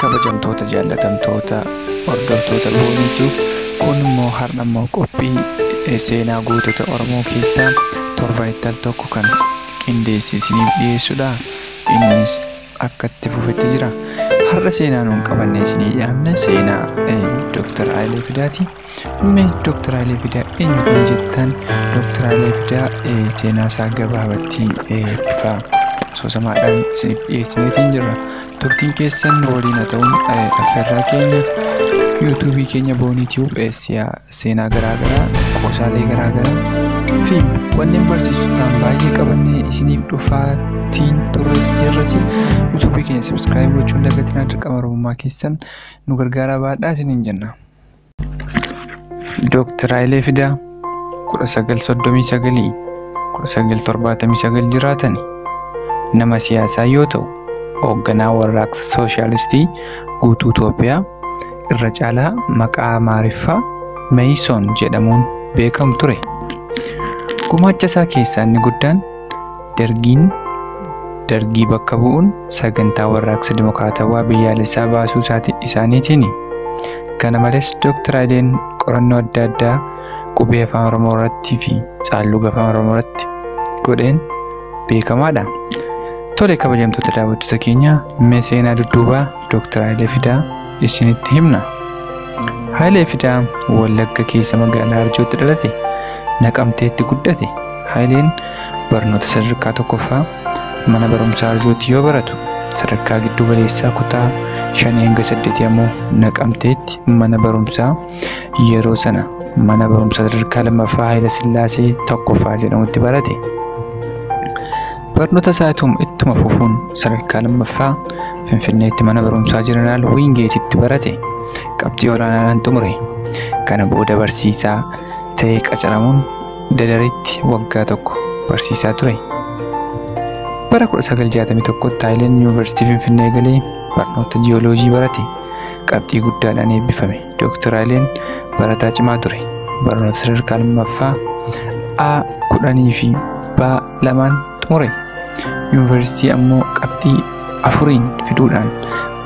kabajamtoota jaallatamtoota hordoftoota booniitu kun immoo har'a immoo qophii seenaa gootota Oromoo keessaa torbanitti al tokko kan qindeessee isiniif dhiyeessudha. Innis akka itti fufetti jira. Har'a seenaa nuun qabannee isinii dhiyaamna seenaa Dr. Hayilee Fidaati. Innis Dr. Hayilee Fidaa eenyu kan jettan Dr. Hayilee Fidaa seenaa isaa gabaabatti bifa soosamaadhaan isiniif dhiyeessineetiin jirra. Turtiin keessan waliin haa ta'uun affeerraa keenya yuutuubii keenya booniitiif seenaa garaagaraa qoosaalee garaagaraa fi wanneen barsiisotaan baay'ee qabannee isiniif dhufaatiin turres jirrasi yuutuubii keenya sabskiraayib gochuun dagatinaa dirqama Oromummaa keessan nu gargaaraa baadhaa isiniin jenna. Dr. Hayilee Fidaa 1939 1979 jiraatani. Nama siyaasaa yoo ta'u, hoogganaa warraaqsa sooshaalistii guutuu Itoophiyaa irra caalaa maqaa Amaariffaa Meeysoon jedhamuun beekamu ture. Gumaacha isaa keessaa inni guddaan dargii bakka bu'uun sagantaa warraaqsa dimokiraatawaa biyyaalessaa baasuu isaaniitiini. Kana malees Dr. Hayileen qorannoo adda addaa qubee afaan Oromoo irratti fi caalluga afaan Oromoo irratti godheen beekamaadha. Tole kabajamtoota daawwattoota keenya mee seenaa dudduubaa Dr. Hayilee Fidaa isinitti himna. Hayilee Fidaa Wallagga keessa magaalaa Arjootti dhalate, Naqamteetti guddate. Hayileen barnoota sadarkaa tokkoffaa mana barumsaa Arjootti yoo baratu, sadarkaa giddu galeessaa kutaa 5-8 ammoo Naqamteetti mana barumsaa yeroo sana mana barumsaa sadarkaa lammaffaa Haayila Sillaasee tokkoffaa jedhamutti barate. Barnoota isaatuun ittuma fufuun sadarkaa lammaffaa Finfinneetti mana barumsaa Jeneraal Wiingeetitti barate. Qabxii olaanaadhaan xumure. Kana booda barsiisaa ta'ee qacaramuun Dadaritti waggaa tokko barsiisaa ture. Bara 1961tti Hayileen Yuunivarsiitii Finfinnee galee barnoota jiyooloojii barate. Qabxii guddaadhaan eebbifame. Dr. Hayileen barataa cimaa ture. Barnoota sadarkaa lammaffaa A10 fi B2 xumure. Yuunivarsiitii ammoo qabxii 4 fiduudhaan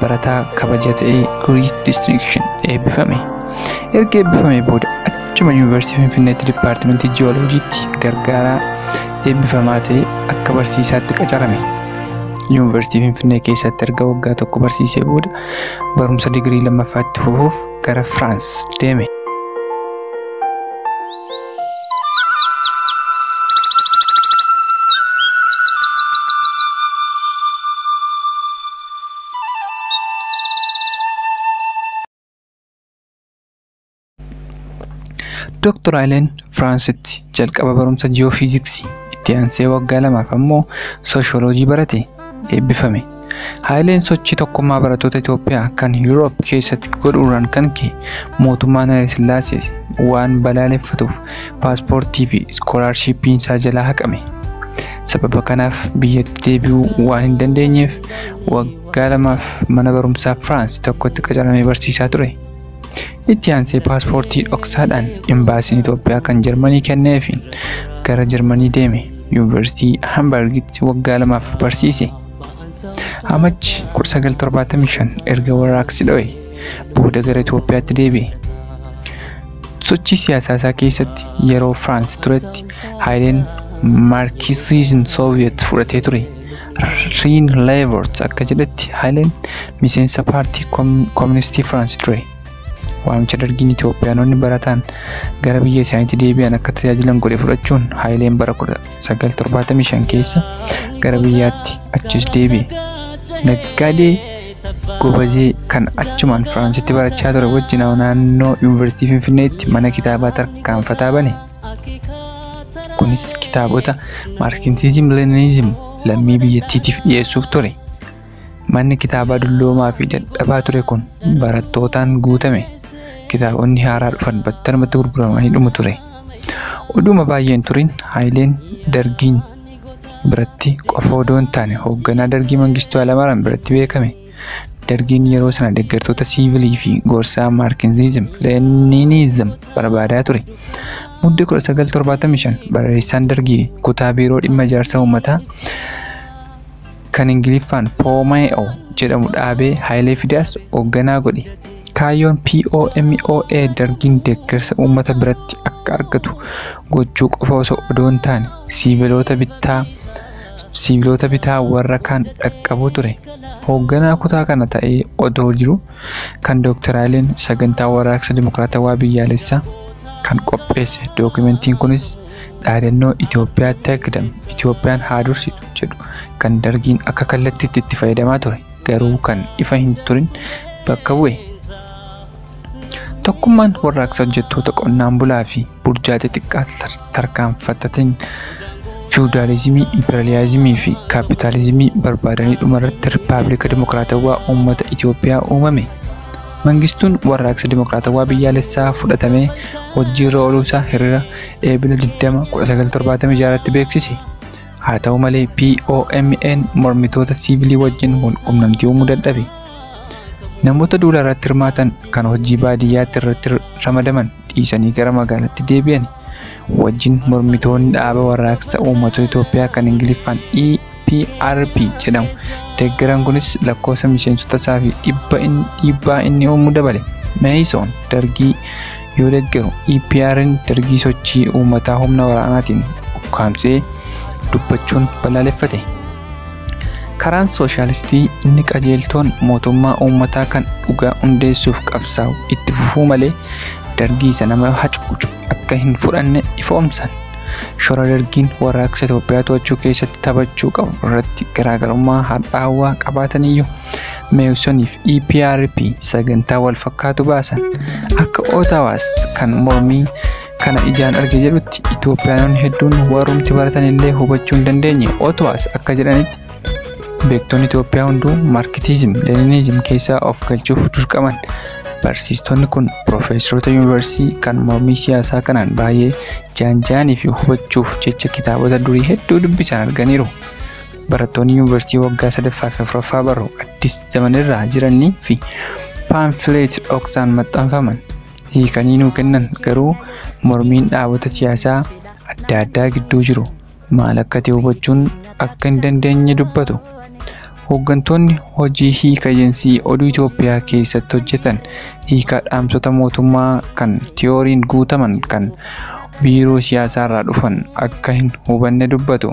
barataa kabaja ta'ee Great Distinction eebbifame. Erga eebbifame booda achuma Yuunivarsiitii Finfinneetti Dipaartimentii Jiyooloojiitti gargaaraa eebbifamaa ta'ee akka barsiisaatti qacarame. Yuunivarsiitii Finfinnee keessatti erga waggaa tokko barsiisee booda barumsa digirii lammaffaatti fufuuf gara Firaans deeme. Dr. Hayileen Firaansitti jalqaba barumsa ji'oofiiziksii itti aansee waggaa lamaaf ammoo sooshooloojii barate eebbifame. Hayileen sochii tokkummaa barattoota Itoophiyaa kan Yuuroop keessatti godhuudhaan kan ka'e mootummaan Haayila Sillaasee waan balaaleffatuuf paaspoortii fi iskoolaarshiippiin isaa jalaa haqame. Sababa kanaaf biyyatti deebi'uu waan hin dandeenyeef waggaa lamaaf mana barumsaa Firaans tokkotti qacaramee barsiisaa ture. Itti aansee paaspoortii dhoksaadhaan imbaasiin Itoophiyaa kan Jarmanii kenneefiin gara Jarmanii deeme. Yuunivarsiitii Hamburgitti waggaa lamaaf barsiise. Amajjii 1975 erga warraaqsi dho'e booda gara Itoophiyaatti deebi'e. Sochii siyaasaa isaa keessatti yeroo Firaans turetti Hayileen Maarkisiizim Sooviyeet fudhatee ture. Riin Leevort akka jedhetti Hayileen miseensa paartii Kooministii Firaans ture. Waamicha dargiin Itoophiyaanonni barataan gara biyya isaaniitti deebi'an akka tajaajilan godhe fudhachuun Hayileen bara 1975 keessa gara biyyaatti achis deebi'e. Naggaadee Gobazee kan achumaan Firaansitti barachaa ture wajjin naannoo Yuunivarsiitii Finfinneetti mana kitaabaa tarkaanfataa bane. Kunis kitaabota Maarkisiizim Leniinizim lammii biyyattiitiif dhiyeessuuf ture. Manni kitaabaa dulloomaa fi dadhabaa ture kun barattootaan guutame. Kitaabonni haaraa dhufan battalumatti gurguramanii dhumu ture. Oduma baay'een turin Hayileen dargiin biratti qofa odoo hin taane hoogganaa dargii Mangistuu Hayilamaariyaam biratti beekame. Dargiin yeroo sana deeggartoota siivilii fi gorsaa Maarkisiizim Leniinizim barbaadaa ture. Muddee 1975 barreessaan dargii kutaa biiroo dhimma ijaarsa uummataa kan Ingiliffaan POMO jedhamu dhaabee Haayilee Fidaas hoogganaa godhe. Kaayyoon POMOA dargiin deeggarsa uummata biratti akka argatu gochuu qofa osoo hin taane siiviloota bitaa warra kaan dhaqqabuu ture. Hoogganaa kutaa kana ta'ee odoo jiru kan Dr. Haayileen sagantaa warraaqsa dimokiraatawaa biyyaalessaa kan qopheesse. Dookumentiin kunis dhaadannoo Itoophiyaatti argame Itoophiyaan haa dursitu jedhu kan dargiin akka kallattiitti itti fayyadamaa ture garuu kan ifa hin turin bakka bu'e. Tokkummaan warraaqsa hojjettoota qonnaan bulaa fi burjaajii xiqqaa tarkaanfataniin fiwudaalizimii, imperializimii fi kaapitaalizimii barbaadanii dhumarratti Rippaabilika Dimokiraatawaa Uummata Itoophiyaa uumame. Mangistuun warraaqsa dimokiraatawaa biyyaalessaa fudhatamee hojiirra ooluusaa hiriira eebila 20/1976 beeksise. Haa ta'u malee POMO'n mormitoota siivilii wajjin wal quunnamtii uumuu dadhabe. Namoota duula irratti hirmaatan kan hojii baadiyyaatti irratti ramadaman dhiisanii gara magaalaatti deebi'an. Wajjin mormitoonni dhaaba warraaqsa uummata Itoophiyaa kan Ingiliffaan EPRP jedhamu deeggaran kunis lakkoofsa miseensota isaa fi dhiibbaa inni uumuu dabale. Meeysoon dargii yoo deeggaru EPR'n dargii sochii uummataa humna waraanaatiin ukkaamsee dubbachuun balaaleffate. Karaan sooshaalistii inni qajeeltoon mootummaa uummataa kan dhugaa hundeessuuf qabsaa'u itti fufuu malee dargii isa nama hacuucu akka hin fudhanne ifoomsan. Shora dargiin warraaqsa Itoophiyaa to'achuu keessatti taphachuu qabu irratti garaagarummaa hadhaawaa qabaataniyyuu Meeysoonii fi EPRP sagantaa wal fakkaatu baasan. Akka Otawaas kan mormii kana ijaan arge jedhutti Itoophiyaanonni hedduun warrumti baratan illee hubachuu hin dandeenye. Otawaas akka jedhanitti beektonni Itoophiyaa hunduu maarkitizim, leniinizim keessaa of galchuuf dirqaman. Barsiistonni kun Piroofeesaroota yuunivarsiitii kan mormii siyaasaa kanaan baay'ee jaanjaanii fi hubachuuf jecha kitaabota durii hedduu dubbisan arganiiru. Barattoonni yuunivarsiitii waggaa 3ffaa fi 4ffaa barru Addis Zamanirraa jiranii fi paamfileet dhoksaan maxxanfaman hiikanii nuu kennan garuu mormiin dhaabota siyaasaa adda addaa gidduu jiru maal akka ta'e hubachuun akka hin dandeenye dubbatu. Hooggantoonni hojii hiika ejensii oduu Itoophiyaa keessatti hojjetan hiika dhaamsota mootummaa kan tiyooriin guutaman kan biiroo siyaasaarraa dhufan akka hin hubanne dubbatu.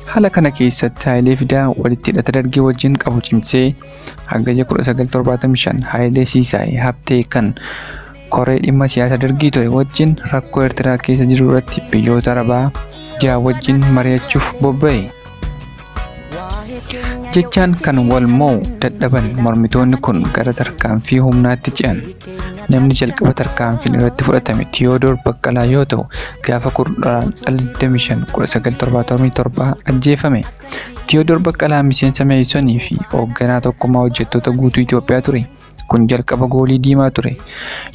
Haala kana keessatti Haayilee Fidaa walitti hidhata dargii wajjin qabu cimsee hagayya 1975 Haayilee Siisaay Habtee kan koree dhimma siyaasa dargii ture wajjin rakkoo Eertiraa keessa jiru irratti biyyoota Arabaa 6 wajjin mari'achuuf bobba'e. Jechaan kan wal mo'u dadhaban mormitoonni kun gara tarkaanfii humnaatti ce'an. Namni jalqaba tarkaanfiin irratti fudhatame Tiyoodor Baqqalaa yoo ta'u gaafa 1977 ajjeefame. Tiyoodor Baqqalaa miseensa Meeysoonii fi hoogganaa tokkummaa hojjettoota guutuu Itoophiyaa ture. Kun jalqaba goolii diimaa ture.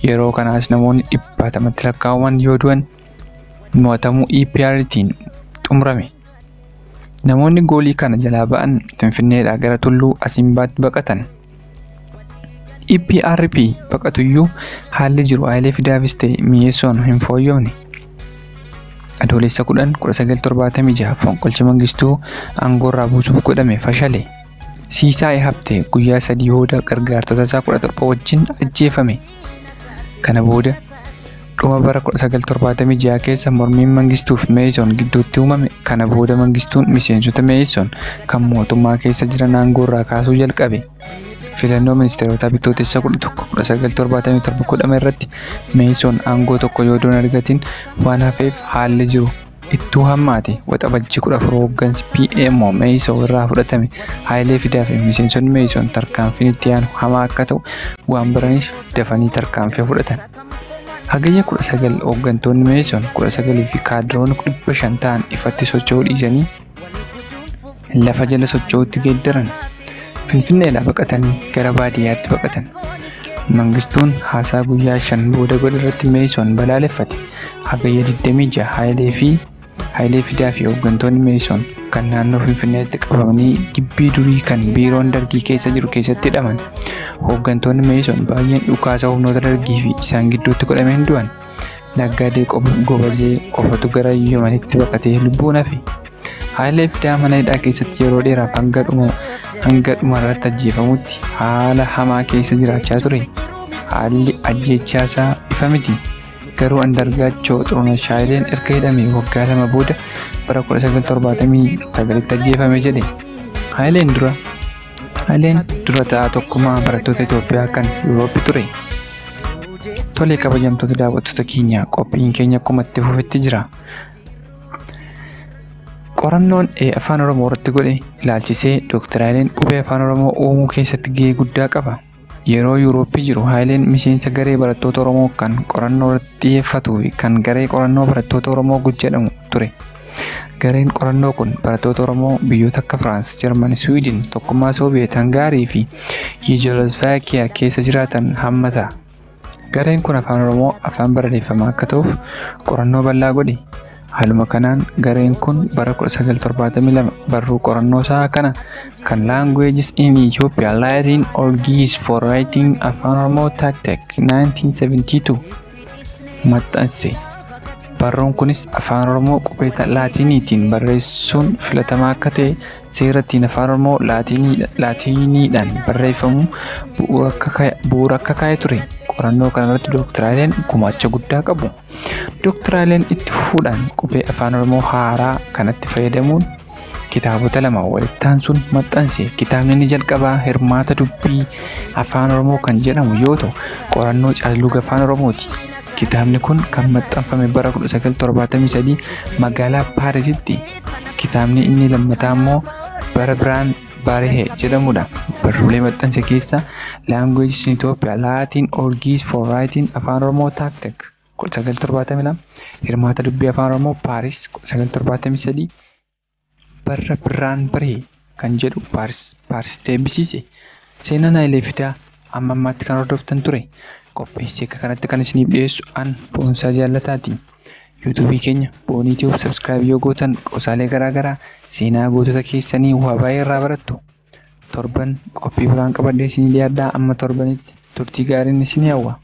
Yeroo kanaas namoonni 100 lakkaa'aman yoo du'an mo'atamuu EPRT'n xumurame. Namoonni goolii kana jalaa ba'an Finfinneedhaa gara Tulluu Asimbaatti baqatan. EPRP baqatuyyuu haalli jiru Haayilee Fidaafis ta'e Mi'eessoon hin fooyyofne. Adoolessa 10/1976 fonqolcha Mangistuu aangoorraa buusuuf godhame fashale. Siisaay Habtee guyyaa 3 booda gargaartota isaa 17 wajjin ajjeefame. Kana booda dhuma bara 1976 keessa mormiin Mangistuu fi Meeysoon gidduutti uumame. Kana booda Mangistuun miseensota Meeysoon kan mootummaa keessa jiran aangoorraa kaasuu jalqabe. Filannoo ministeerotaa bitootessa 1977 godhame irratti Meeysoon aangoo tokko yoo doon argatin waan hafeef haalli jiru ittuu hammaate. Waxabajjii 14 hooggansi PMO Meeysoo irraa fudhatame. Haayilee Fidaa fi miseensonni Meeysoon tarkaanfiin itti aanu hamaa akka ta'u waan baraniif dafanii tarkaanfii fudhatan. Hagayya 19 hooggantoonni Meeysoon 19 fi kaadiroonni 500 ta'an ifatti socho'uu dhiisanii lafa jala socho'uutti geeddaran. Finfinneedhaa baqatanii gara baadiyyaatti baqatan. Mangistuun haasaa guyyaa 5 booda godhe irratti Meeysoon balaaleffate. Hagayya 26 Haayilee Fidaa fi hooggantoonni Meeysoon kan naannoo Finfinneetti qabamanii gibbii durii kan biiroon dargii keessa jiru keessatti hidhaman. Hooggantoonni Meeysoon baay'een dhukaasa humnoota dargii fi isaan gidduutti godhameen du'an. Naggaadee Gobazee qofatu gara Yemenitti baqatee lubbuun hafe. Haayilee Fidaa mana hidhaa keessatti yeroo dheeraaf hanga dhuma irratti ajjeefamutti haala hamaa keessa jiraachaa ture. Haalli ajjeechaa isaa ifa miti. Garuu Andargaachoo Xurunesh Haayileen erga hidhamee waggaa 2 booda bara 1979tti ajjeefame jedhe. Haayileen dura ta'aa tokkummaa barattoota Itoophiyaa kan Yuurooppii ture. Tolee kabajamtoota daawwattoota keenya, qophiin keenya akkuma itti fufetti jira. Qorannoon afaan Oromoo irratti godhe ilaalchisee Dr. Haayileen qubee afaan Oromoo uumuu keessatti gahee guddaa qaba. Yeroo Yuurooppii jiru Haayileen miseensa garee barattoota Oromoo kan qorannoo irratti xiyyeeffatuu fi kan garee qorannoo barattoota Oromoo jedhamu ture. Gareen qorannoo kun barattoota Oromoo biyyoota akka Firaans, Jarmanii, Swiidin, tokkummaa Sooviyeet, Hangaarii fi Yuugooslaaviyaa keessa jiraatan hammata. Gareen kun afaan Oromoo afaan barreeffamaa akka ta'uuf qorannoo bal'aa godhe. Haaluma kanaan gareen kun bara 1972 barruu qorannoo isaa kana kan Languages in Ethiopia Latin Orgies for Writing Afaan Oromoo Tactic 1972 maxxanse. Barruun kunis afaan Oromoo qubee Laatiniitiin barreessuun filatamaa akka ta'e, seera ittiin afaan Oromoo Laatiniidhaan barreeffamu bu'uura akka kaa'e ture. Qorannoo kanarratti Dr. Haayileen gumaacha guddaa qabu. Dr. Haayileen itti fufuudhaan qubee afaan Oromoo haaraa kanatti fayyadamuun kitaabota 2 walitti aansuun maxxanse. Kitaabni inni jalqabaa Hirmaata Dubbii Afaan Oromoo kan jedhamu yoo ta'u, qorannoo caalluga afaan Oromooti. Kitaabni kun kan maxxanfame bara 1973 magaalaa Paarisitti. Kitaabni inni lammataa immoo bara biraan Baarehee jedhamudha. Barruulee maxxanse keessa Languages in Ethiopia Latin Orgies for Writing Afaan Oromoo Tactic 1972, Hirmaata Dubbii Afaan Oromoo Paaris 1973, bara biraan Baarehee kan jedhu Paarisitti eebbisiise. Seenaan Haayilee Fidaa amma ammaatti kan hordoftan ture. Qopheessee akka kanatti kan isiniif dhiyeessu an Boonsaa Jaallataati. YouTube keenya Boonii Tube subscribe yoo gootan qosaalee garaagaraa seenaa gootota keessanii waa baay'ee irraa barattu. Torban qophii biraan qabadhee isinii dhiyaadhaa. Amma torbanitti turtii gaariin isinii hawwa.